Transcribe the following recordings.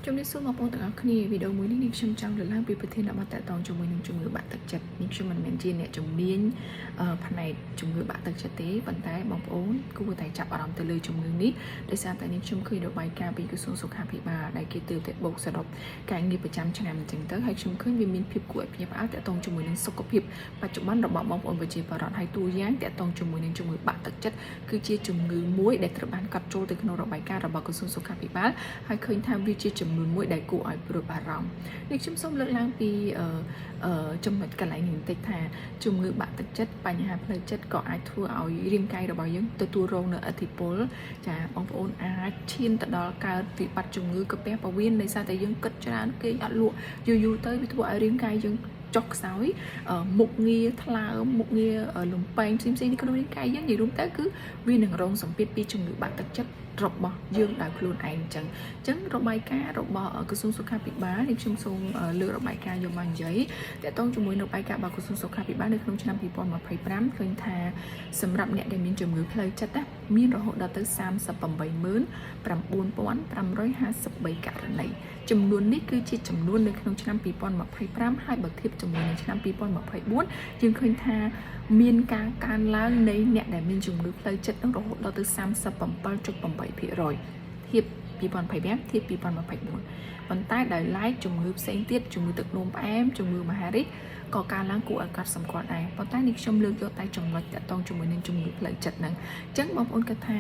Trongនេះសូមបងប្អូនទាំងអស់គ្នាវីដេអូមួយនេះនេះខ្ញុំចង់លើកឡើងពីប្រធានបទតកតងជាមួយនឹងជំងឺបាក់ទឹកចិត្តនេះខ្ញុំមិនមែនជាអ្នកជំនាញផ្នែកជំងឺបាក់ទឹកចិត្តទេប៉ុន្តែបងប្អូនគួរតែចាប់អារម្មណ៍ទៅលើជំងឺនេះដោយសារតែនេះខ្ញុំឃើញរបាយការណ៍ពីក្រសួងសុខាភិបាលដែលគេទើបតែបូកសរុបការងារប្រចាំឆ្នាំអញ្ចឹងទៅហើយខ្ញុំឃើញវាមានភាពគួរឲ្យភ្ញាក់ផ្អើលតកតងជាមួយនឹងសុខភាពបច្ចុប្បន្នរបស់បងប្អូនប្រជាពលរដ្ឋហើយតួយ៉ាងតកតងជាមួយនឹងជំងឺបាក់ទឹកចិត្តគឺជាជំងឺមួយដែលត្រូវបានកត់ចូលទៅក្នុងរបាយការណ៍របស់ក្រសួងសុខាភិបាលហើយឃើញថាវាជាចំនួនមួយដែលគួរឲ្យព្រួយបារម្ភនេះខ្ញុំសូមលើកឡើងពីចំណុចកន្លែងនេះបន្តិចថាជំងឺបាក់ទឹកចិត្តបញ្ហាផ្លូវចិត្តក៏អាចធ្វើឲ្យរាងកាយរបស់យើងទទួលរងនូវឥទ្ធិពលចាបងប្អូនអាចឈានទៅដល់កើតវិបត្តិជំងឺកាពះពោះវៀនដោយសារតែយើងគិតច្រើនគេអត់លក់យូរទៅវាធ្វើឲ្យរាងកាយយើងចុកខ្សោយមុខងារថ្លើមមុខងារលំពេងផ្សេងៗនេះក្នុងរាងកាយយើងនិយាយរួមទៅគឺវានឹងរងសម្ពាធពីជំងឺបាក់ទឹកចិត្តរបស់យើងដោយខ្លួនឯងអញ្ចឹងរបាយការណ៍របស់ក្រសួងសុខាភិបាលនេះខ្ញុំសូមលើករបាយការណ៍យកមកនិយាយតកតងជាមួយនឹងរបាយការណ៍របស់ក្រសួងសុខាភិបាលនៅក្នុងឆ្នាំ2025ឃើញថាសម្រាប់អ្នកដែលមានជំងឺផ្លូវចិត្តមានរហូតដល់ទៅ389,553ករណីចំនួននេះគឺជាចំនួននៅក្នុងឆ្នាំ2025ហើយបើធៀបជាមួយនឹងឆ្នាំ2024យើងឃើញថាមានការកើនឡើងនៃអ្នកដែលមានជំងឺផ្លូវចិត្តនឹងរហូតដល់ទៅ37.8%ធៀប2025ធៀប2024ប៉ុន្តែដោយឡែកជំងឺផ្សេងទៀតជំងឺទឹកនោមផ្អែមជំងឺមហារីកក៏កើនឡើងគួរឲ្យកត់សម្គាល់ដែរប៉ុន្តែនេះខ្ញុំលើកយកតែចំណុចតាក់ទងជាមួយនឹងជំងឺផ្លូវចិត្តហ្នឹងអញ្ចឹងបងប្អូនគិតថា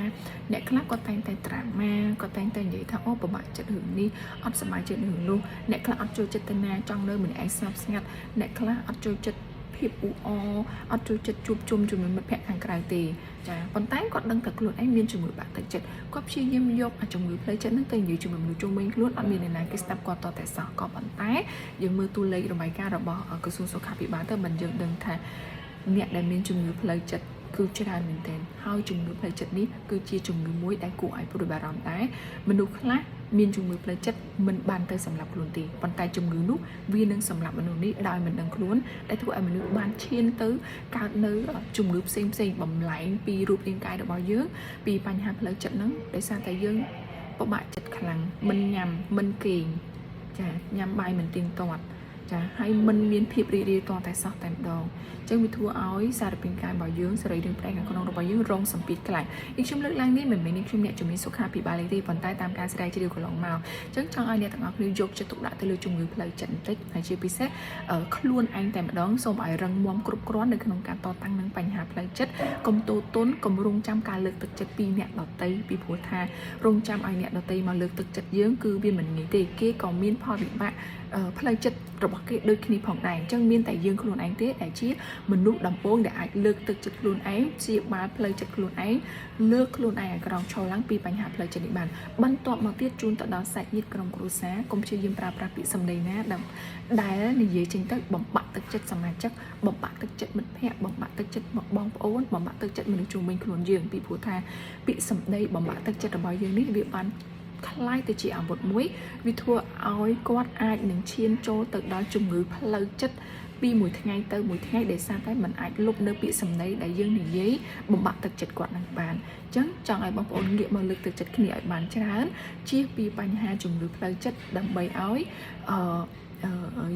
អ្នកខ្លះក៏តែងតែត្រាម៉ាក៏តែងតែនិយាយថាអូពិបាកចិត្តរឿងនេះអត់សប្បាយចិត្តរឿងនោះអ្នកខ្លះអត់ចូលចិត្តទៅណាចង់នៅម្នាក់ឯងស្ងប់ស្ងាត់អ្នកខ្លះអត់ចូលចិត្តភាពអ៊ូអអត់ចូលចិត្តជួបជុំជាមួយមិត្តភ័ក្តិខាងក្រៅទេចាប៉ុន្តែគាត់ដឹងតែខ្លួនឯងមានជំងឺបាក់ទឹកចិត្តគាត់ព្យាយាមយកជំងឺផ្លូវចិត្តហ្នឹងទៅនិយាយជាមួយមនុស្សជុំវិញខ្លួនអត់មានអ្នកណាគេស្ដាប់គាត់តតែសោះក៏ប៉ុន្តែយើងមើលតួលេខរបាយការណ៍របស់ក្រសួងសុខាភិបាលទៅមិនយើងដឹងថាអ្នកដែលមានជំងឺផ្លូវចិត្តគឺច្រើនមែនទែនហើយជំងឺផ្លូវចិត្តនេះគឺជាជំងឺមួយដែលគួរឲ្យព្រួយបារម្ភដែរមនុស្សខ្លះមានជំងឺផ្លូវចិត្តមិនបានទៅសម្លាប់ខ្លួនទេប៉ុន្តែជំងឺនោះវានឹងសម្លាប់មនុស្សនេះដោយមិនដឹងខ្លួនដែលធ្វើឲ្យមនុស្សបានឈានទៅកើតនៅជំងឺផ្សេងបំលែងពីរូបរាងកាយរបស់យើងពីបញ្ហាផ្លូវចិត្តហ្នឹងដោយសារតែយើងពិបាកចិត្តខ្លាំងមិនញ៉ាំមិនគេងចាញ៉ាំបាយមិនទៀងទាត់ចាហើយមិនមានភាពរីករាយតតែសោះតែម្ដងអញ្ចឹងវាធ្វើឲ្យសារពាង្គកាយរបស់យើងសរីរាង្គផ្នែកខាងក្នុងរបស់យើងរងសម្ពាធខ្លាំងនេះខ្ញុំលើកឡើងនេះមិនមែននេះខ្ញុំអ្នកជំនាញសុខាភិបាលទេប៉ុន្តែតាមការស្រាវជ្រាវកន្លងមកអញ្ចឹងចង់ឲ្យអ្នកទាំងអស់គ្នាយកចិត្តទុកដាក់ទៅលើជំងឺផ្លូវចិត្តបន្តិចហើយជាពិសេសខ្លួនឯងតែម្ដងសូមឲ្យរឹងមាំគ្រប់គ្រាន់នៅក្នុងការតតាំងនឹងបញ្ហាផ្លូវចិត្តកុំទោទន់កុំរងចាំការលើកទឹកចិត្តពីអ្នកដទៃពីព្រោះថារងចាំឲ្យអ្នកដទៃមកលើកទឹកចិត្តយើងគឺវាមិនងាយទេគេក៏មានផលវិបាកផ្លូវចិត្តរបស់គេដូចគ្នាផងដែរអញ្ចឹងមានតែយើងខ្លួនឯងទេដែលជាមនុស្សដំបូងដែលអាចលើកទឹកចិត្តខ្លួនឯងព្យាបាលផ្លូវចិត្តខ្លួនឯងលើកខ្លួនឯងឲ្យក្រោកឈរឡើងពីបញ្ហាផ្លូវចិត្តនេះបានបន្ទាប់មកទៀតជូនទៅដល់សាច់ញាតិក្រុមគ្រួសារកុំព្យាយាមប្រើប្រាស់ពាក្យសម្ដីណាដែលនិយាយចេញទៅបំបាក់ទឹកចិត្តសមាជិកបំបាក់ទឹកចិត្តមិត្តភ័ក្តិបំបាក់ទឹកចិត្តបងប្អូនបំបាក់ទឹកចិត្តមនុស្សជុំវិញខ្លួនយើងពីព្រោះថាពាក្យសម្ដីបំបាក់ទឹកចិត្តរបស់យើងនេះវាបានคล้ายទៅជាអាវុធមួយវាធ្វើឲ្យគាត់អាចនឹងឈានចូលទៅដល់ជំងឺផ្លូវចិត្តពីមួយថ្ងៃទៅមួយថ្ងៃដែលសារតែมันអាចលុបនៅពាក្យសម្ដីដែលយើងនិយាយបំបាក់ទឹកចិត្តគាត់នឹងបានអញ្ចឹងចង់ឲ្យបងប្អូនងាកមកលើកទឹកចិត្តគ្នាឲ្យបានច្រើនជៀសពីបញ្ហាជំងឺផ្លូវចិត្តដើម្បីឲ្យ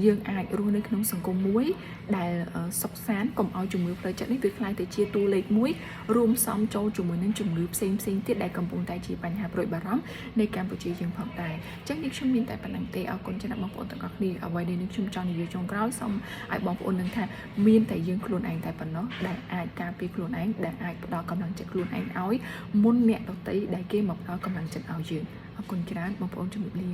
យើងអាចរស់នៅក្នុងសង្គមមួយដែលសុខសាន្តកុំឲ្យជំងឺផ្លូវចិត្តនេះវាคล้ายទៅជាតួលេខមួយរួមផ្សំចូលជាមួយនឹងជំងឺផ្សេងទៀតដែលកំពុងតែជាបញ្ហាព្រួយបារម្ភនៃកម្ពុជាយើងផងដែរអញ្ចឹងនេះខ្ញុំមានតែប៉ុណ្្នឹងទេអរគុណចំណាប់បងប្អូនទាំងអស់គ្នាអ្វីដែលនេះខ្ញុំចង់និយាយចុងក្រោយសូមឲ្យបងប្អូននឹងថាមានតែយើងខ្លួនឯងតែប៉ុណ្ណោះដែលអាចការពារខ្លួនឯងដែលអាចផ្ដល់កម្លាំងចិត្តខ្លួនឯងឲ្យមុនអ្នកដទៃដែលគេមកផ្ដល់កម្លាំងចិត្តឲ្យយើងអរគុណច្រើនបងប្អូនជំរាបលា